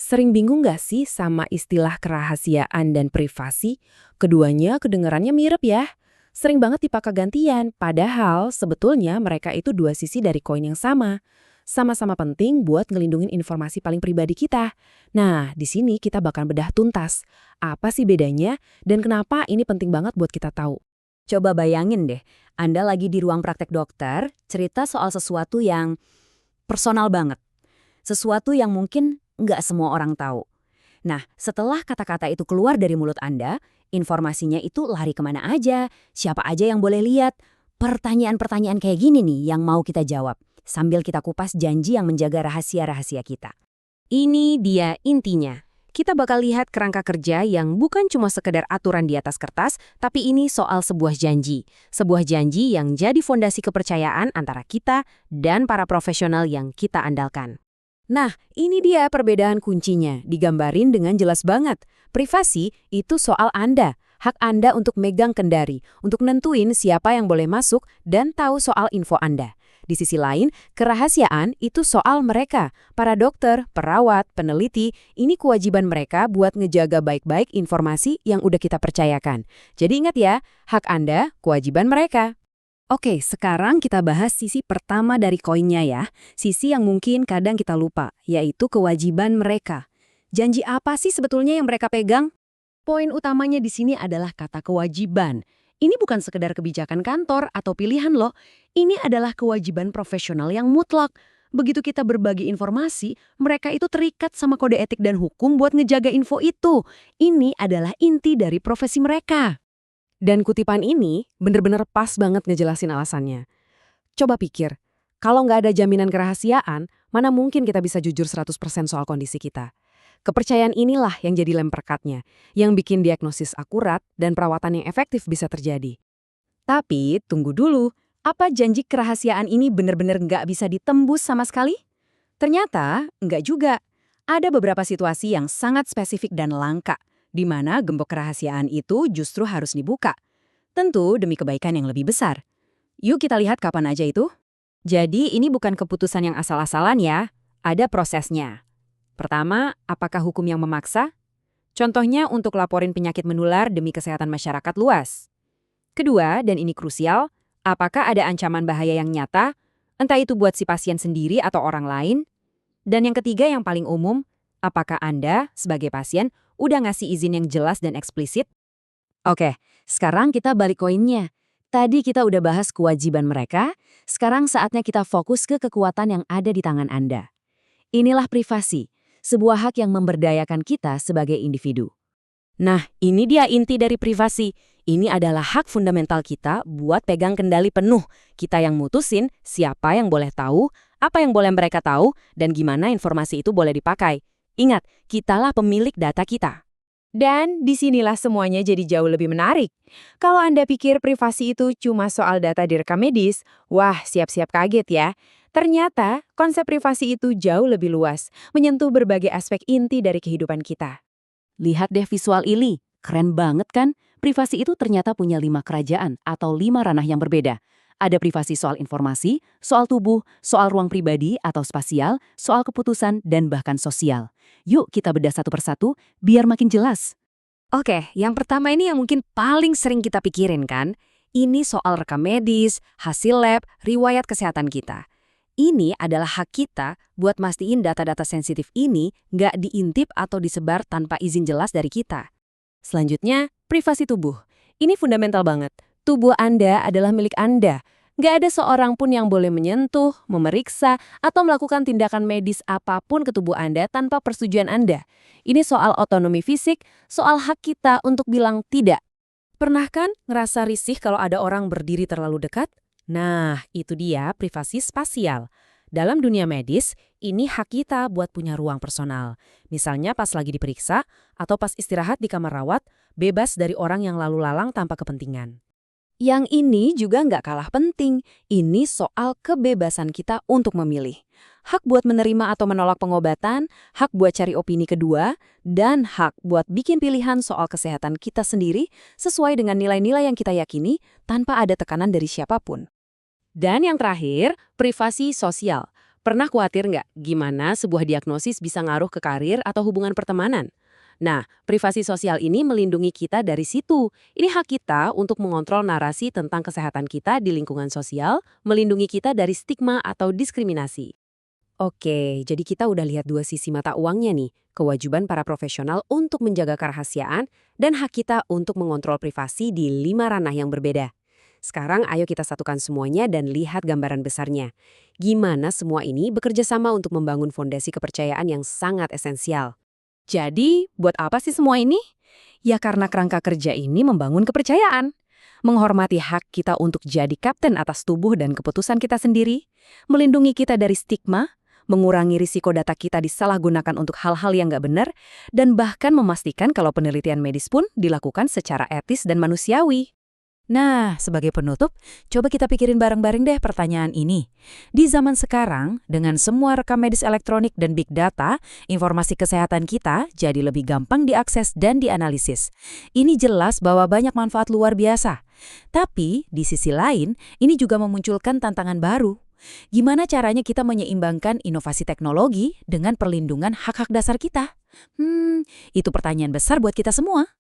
Sering bingung nggak sih sama istilah kerahasiaan dan privasi? Keduanya kedengarannya mirip ya. Sering banget dipakai gantian, padahal sebetulnya mereka itu dua sisi dari koin yang sama. Sama-sama penting buat ngelindungin informasi paling pribadi kita. Nah, di sini kita bakal bedah tuntas. Apa sih bedanya dan kenapa ini penting banget buat kita tahu? Coba bayangin deh, Anda lagi di ruang praktek dokter, cerita soal sesuatu yang personal banget. Sesuatu yang mungkin nggak semua orang tahu. Nah, setelah kata-kata itu keluar dari mulut Anda, informasinya itu lari kemana aja, siapa aja yang boleh lihat. Pertanyaan-pertanyaan kayak gini nih yang mau kita jawab, sambil kita kupas janji yang menjaga rahasia-rahasia kita. Ini dia intinya. Kita bakal lihat kerangka kerja yang bukan cuma sekedar aturan di atas kertas, tapi ini soal sebuah janji. Sebuah janji yang jadi fondasi kepercayaan antara kita dan para profesional yang kita andalkan. Nah, ini dia perbedaan kuncinya, digambarin dengan jelas banget. Privasi itu soal Anda, hak Anda untuk megang kendari, untuk nentuin siapa yang boleh masuk dan tahu soal info Anda. Di sisi lain, kerahasiaan itu soal mereka, para dokter, perawat, peneliti, ini kewajiban mereka buat ngejaga baik-baik informasi yang udah kita percayakan. Jadi ingat ya, hak Anda, kewajiban mereka. Oke, sekarang kita bahas sisi pertama dari koinnya ya. Sisi yang mungkin kadang kita lupa, yaitu kewajiban mereka. Janji apa sih sebetulnya yang mereka pegang? Poin utamanya di sini adalah kata kewajiban. Ini bukan sekedar kebijakan kantor atau pilihan loh. Ini adalah kewajiban profesional yang mutlak. Begitu kita berbagi informasi, mereka itu terikat sama kode etik dan hukum buat ngejaga info itu. Ini adalah inti dari profesi mereka. Dan kutipan ini bener-bener pas banget ngejelasin alasannya. Coba pikir, kalau nggak ada jaminan kerahasiaan, mana mungkin kita bisa jujur 100% soal kondisi kita? Kepercayaan inilah yang jadi lem perekatnya, yang bikin diagnosis akurat dan perawatan yang efektif bisa terjadi. Tapi, tunggu dulu. Apa janji kerahasiaan ini benar-benar nggak bisa ditembus sama sekali? Ternyata, nggak juga. Ada beberapa situasi yang sangat spesifik dan langka, di mana gembok kerahasiaan itu justru harus dibuka. Tentu demi kebaikan yang lebih besar. Yuk kita lihat kapan aja itu. Jadi ini bukan keputusan yang asal-asalan ya, ada prosesnya. Pertama, apakah hukum yang memaksa? Contohnya untuk laporin penyakit menular demi kesehatan masyarakat luas. Kedua, dan ini krusial, apakah ada ancaman bahaya yang nyata, entah itu buat si pasien sendiri atau orang lain? Dan yang ketiga yang paling umum, apakah Anda, sebagai pasien, udah ngasih izin yang jelas dan eksplisit? Oke, sekarang kita balik koinnya. Tadi kita udah bahas kewajiban mereka, sekarang saatnya kita fokus ke kekuatan yang ada di tangan Anda. Inilah privasi, sebuah hak yang memberdayakan kita sebagai individu. Nah, ini dia inti dari privasi. Ini adalah hak fundamental kita buat pegang kendali penuh. Kita yang mutusin siapa yang boleh tahu, apa yang boleh mereka tahu, dan gimana informasi itu boleh dipakai. Ingat, kitalah pemilik data kita. Dan disinilah semuanya jadi jauh lebih menarik. Kalau Anda pikir privasi itu cuma soal data direkam medis, wah siap-siap kaget ya. Ternyata konsep privasi itu jauh lebih luas, menyentuh berbagai aspek inti dari kehidupan kita. Lihat deh visual ini, keren banget kan? Privasi itu ternyata punya 5 kerajaan atau 5 ranah yang berbeda. Ada privasi soal informasi, soal tubuh, soal ruang pribadi atau spasial, soal keputusan, dan bahkan sosial. Yuk kita bedah satu persatu biar makin jelas. Oke, yang pertama ini yang mungkin paling sering kita pikirin kan, ini soal rekam medis, hasil lab, riwayat kesehatan kita. Ini adalah hak kita buat mastiin data-data sensitif ini nggak diintip atau disebar tanpa izin jelas dari kita. Selanjutnya, privasi tubuh. Ini fundamental banget. Tubuh Anda adalah milik Anda. Nggak ada seorang pun yang boleh menyentuh, memeriksa, atau melakukan tindakan medis apapun ke tubuh Anda tanpa persetujuan Anda. Ini soal otonomi fisik, soal hak kita untuk bilang tidak. Pernah kan ngerasa risih kalau ada orang berdiri terlalu dekat? Nah, itu dia privasi spasial. Dalam dunia medis, ini hak kita buat punya ruang personal. Misalnya pas lagi diperiksa, atau pas istirahat di kamar rawat, bebas dari orang yang lalu lalang tanpa kepentingan. Yang ini juga nggak kalah penting. Ini soal kebebasan kita untuk memilih. Hak buat menerima atau menolak pengobatan, hak buat cari opini kedua, dan hak buat bikin pilihan soal kesehatan kita sendiri sesuai dengan nilai-nilai yang kita yakini tanpa ada tekanan dari siapapun. Dan yang terakhir, privasi sosial. Pernah khawatir nggak gimana sebuah diagnosis bisa ngaruh ke karir atau hubungan pertemanan? Nah, privasi sosial ini melindungi kita dari situ. Ini hak kita untuk mengontrol narasi tentang kesehatan kita di lingkungan sosial, melindungi kita dari stigma atau diskriminasi. Oke, jadi kita udah lihat dua sisi mata uangnya nih. Kewajiban para profesional untuk menjaga kerahasiaan dan hak kita untuk mengontrol privasi di 5 ranah yang berbeda. Sekarang ayo kita satukan semuanya dan lihat gambaran besarnya. Gimana semua ini bekerja sama untuk membangun fondasi kepercayaan yang sangat esensial. Jadi, buat apa sih semua ini? Ya karena kerangka kerja ini membangun kepercayaan. Menghormati hak kita untuk jadi kapten atas tubuh dan keputusan kita sendiri, melindungi kita dari stigma, mengurangi risiko data kita disalahgunakan untuk hal-hal yang nggak benar, dan bahkan memastikan kalau penelitian medis pun dilakukan secara etis dan manusiawi. Nah, sebagai penutup, coba kita pikirin bareng-bareng deh pertanyaan ini. Di zaman sekarang, dengan semua rekam medis elektronik dan big data, informasi kesehatan kita jadi lebih gampang diakses dan dianalisis. Ini jelas bahwa banyak manfaat luar biasa. Tapi, di sisi lain, ini juga memunculkan tantangan baru. Gimana caranya kita menyeimbangkan inovasi teknologi dengan perlindungan hak-hak dasar kita? Itu pertanyaan besar buat kita semua.